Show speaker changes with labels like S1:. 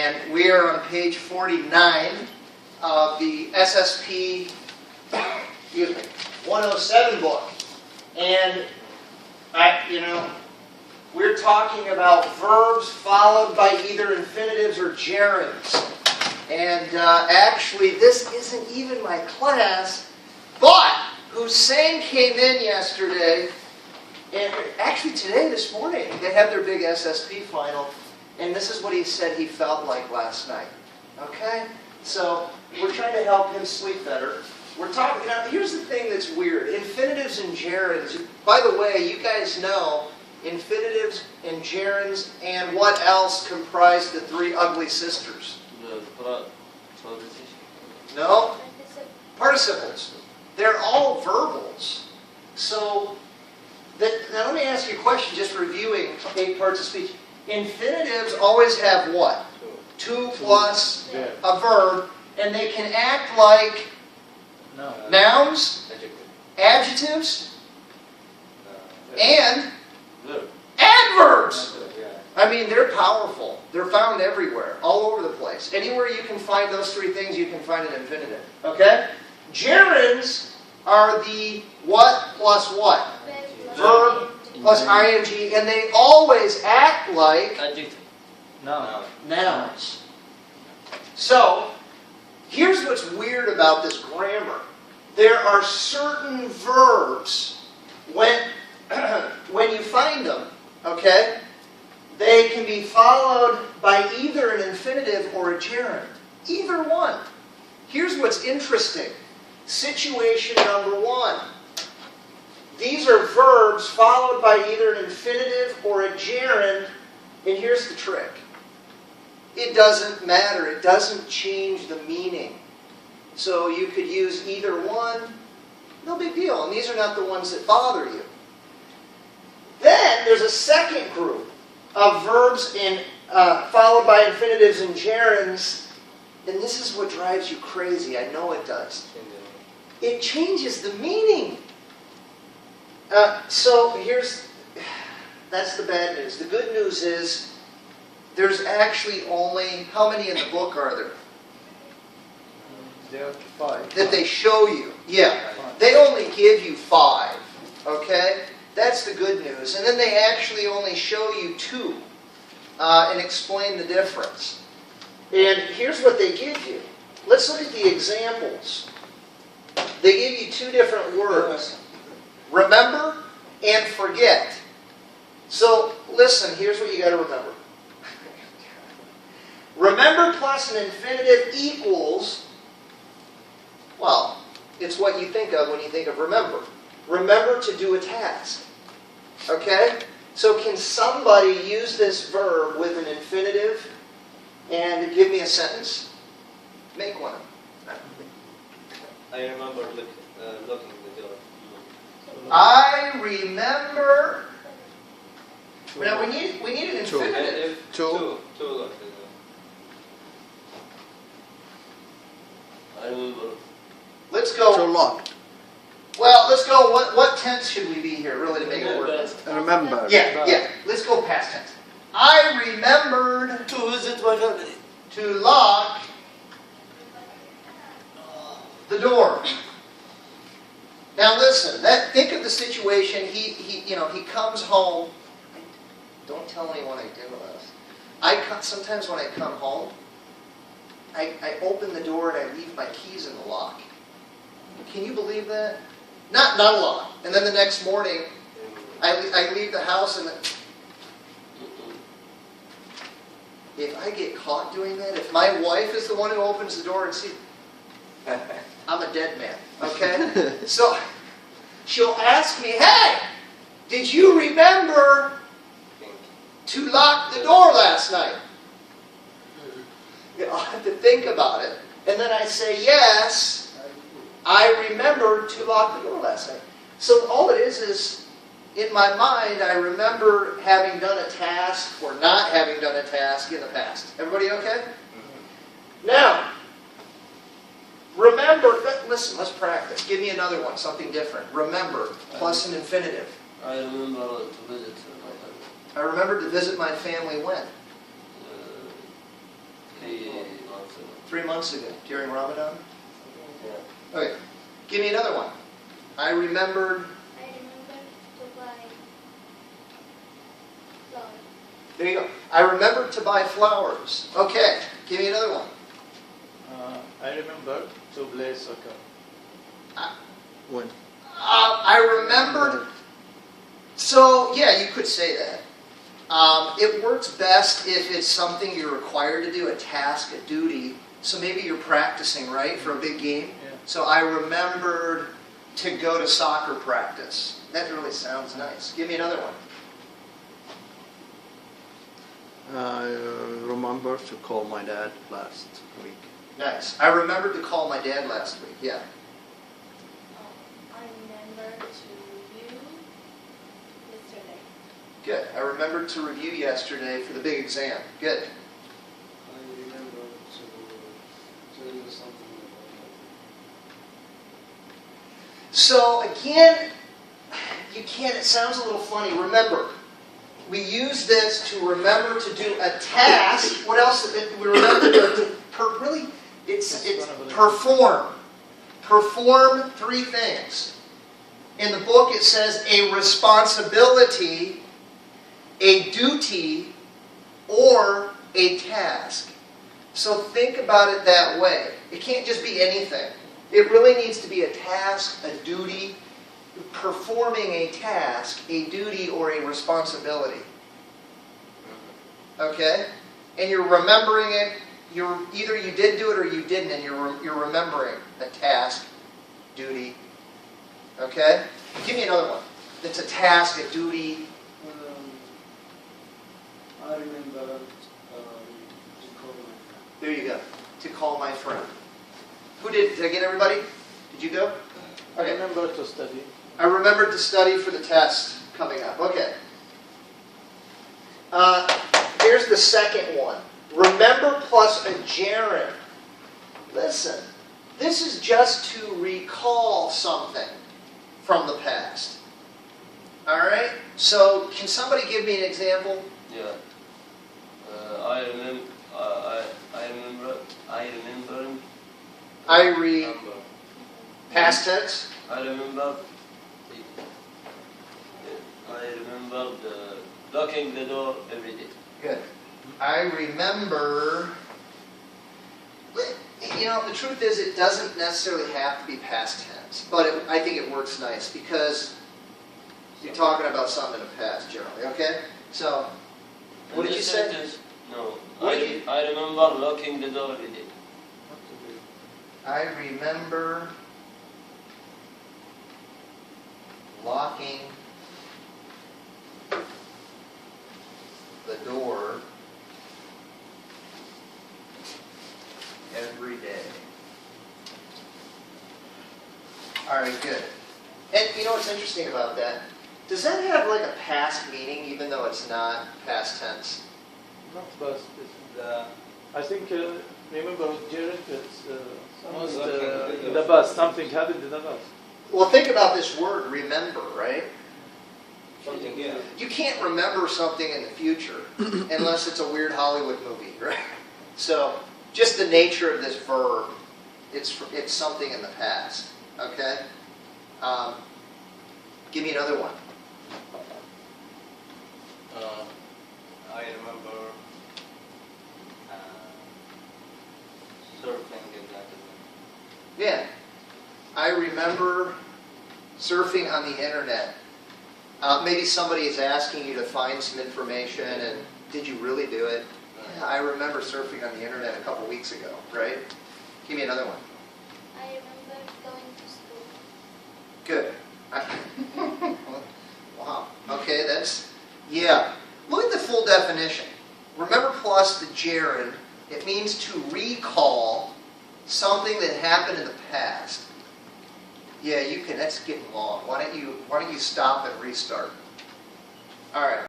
S1: And we are on page 49 of the SSP 107 book. And we're talking about verbs followed by either infinitives or gerunds. And actually, this isn't even my class, but Hussein came in yesterday, and actually today, this morning, they had their big SSP final, and this is what he said he felt like last night. Okay? So, we're trying to help him sleep better. We're talking, now here's the thing that's weird. Infinitives and gerunds, by the way, you guys know infinitives and gerunds and what else comprise the three ugly sisters? No? Participles. They're all verbals. So, now let me ask you a question, just reviewing 8 parts of speech. Infinitives always have what? 2 plus a verb, and they can act like nouns, adjectives, and adverbs. I mean, they're powerful. They're found everywhere, all over the place. Anywhere you can find those 3 things, you can find an infinitive. Okay? Gerunds are the what plus what? Verb plus ing, and they always act like nouns. So, here's what's weird about this grammar. There are certain verbs, when you find them, okay, they can be followed by either an infinitive or a gerund. Either one. Here's what's interesting. Situation number 1. These are verbs followed by either an infinitive or a gerund, and here's the trick. It doesn't matter. It doesn't change the meaning. So you could use either one, no big deal. And these are not the ones that bother you. Then there's a second group of verbs followed by infinitives and gerunds, and this is what drives you crazy. I know it does. It changes the meaning. So that's the bad news. The good news is there's actually only, how many in the book are there?
S2: There are 5.
S1: That they show you. Yeah. They only give you 5. Okay? That's the good news. And then they actually only show you 2 and explain the difference. And here's what they give you. Let's look at the examples. They give you 2 different words. Remember and forget. So, listen, here's what you got to remember. Remember plus an infinitive equals, well, it's what you think of when you think of remember. Remember to do a task. Okay? So can somebody use this verb with an infinitive and give me a sentence? Make one.
S3: I remember locking the door.
S1: I remember. Now we need an infinitive.
S3: Two. I remember.
S1: Let's go.
S2: So locked.
S1: Well, let's go. What tense should we be here, really, to make it work?
S2: Remember.
S1: Yeah. Let's go past tense. I remembered
S3: To visit my family.
S1: to lock the door. Now listen. Think of the situation. He comes home. Don't tell anyone I do this. Sometimes when I come home, I open the door and I leave my keys in the lock. Can you believe that? Not a lot. And then the next morning, I leave the house and if I get caught doing that, if my wife is the one who opens the door and sees, I'm a dead man. Okay? So she'll ask me, hey, did you remember to lock the door last night? I'll have to think about it. And then I say, yes, I remembered to lock the door last night. So all it is in my mind, I remember having done a task or not having done a task in the past. Everybody okay? Now, remember, listen, let's practice. Give me another one, something different. Remember, plus an infinitive.
S3: I remember to visit my family.
S1: I remembered to visit my family when?
S3: months ago.
S1: 3 months ago, during Ramadan?
S3: Yeah.
S1: Okay, give me another one. I remembered,
S2: I remember to buy flowers.
S1: there you go. I remembered to buy flowers. Okay, give me another one.
S4: I remember to play soccer. When?
S1: I remembered, so yeah, you could say that. It works best if it's something you're required to do, a task, a duty. So maybe you're practicing, right, for a big game?
S4: Yeah.
S1: So I remembered to go to soccer practice. That really sounds nice. Give me another one.
S5: I remember to call my dad last week.
S1: Nice. I remembered to call my dad last week. Yeah.
S2: I remember to review yesterday.
S1: Good. I remembered to review yesterday for the big exam. Good.
S3: I remember to tell you something about
S1: So again, you can't, it sounds a little funny. Remember, we use this to remember to do a task. What else? We remember to really, it's perform. Perform 3 things. In the book it says a responsibility, a duty, or a task. So think about it that way. It can't just be anything. It really needs to be a task, a duty, performing a task, a duty, or a responsibility. Okay? And you're remembering it. Either you did do it or you didn't, and you're remembering a task, duty. Okay? Give me another one. It's a task, a duty.
S3: I remember to call my friend.
S1: There you go. To call my friend. Who did I get everybody? Did you go?
S4: I
S1: Okay.
S4: remember to study.
S1: I remembered to study for the test coming up. Okay. Here's the second one. Remember plus a gerund. Listen, this is just to recall something from the past. All right? So, can somebody give me an example?
S3: Yeah. I remember.
S1: Past tense?
S3: I remember locking the door every day.
S1: Good. I remember. You know, the truth is, it doesn't necessarily have to be past tense, but I think it works nice because you're talking about something in the past generally. Okay. So, what did you say?
S3: No.
S1: What did you-
S3: I remember locking the door every day.
S1: I remember locking the door every day. All right, good. And you know what's interesting about that? Does that have like a past meaning even though it's not past tense?
S4: Not past. I think remember gerund. It's in the past. Something happened in the past.
S1: Well, think about this word, remember, right?
S3: Something, yeah.
S1: You can't remember something in the future unless it's a weird Hollywood movie, right? So, just the nature of this verb, it's something in the past, okay? Give me another one.
S3: I remember surfing in that.
S1: Yeah. I remember surfing on the internet. Maybe somebody is asking you to find some information and did you really do it? Yeah, I remember surfing on the internet a couple weeks ago, right? Give me another one.
S2: I remember going to school.
S1: Good. Wow. Okay, yeah. Look at the full definition. Remember plus the gerund, it means to recall something that happened in the past. Yeah, you can, that's getting long. Why don't you stop and restart? All right.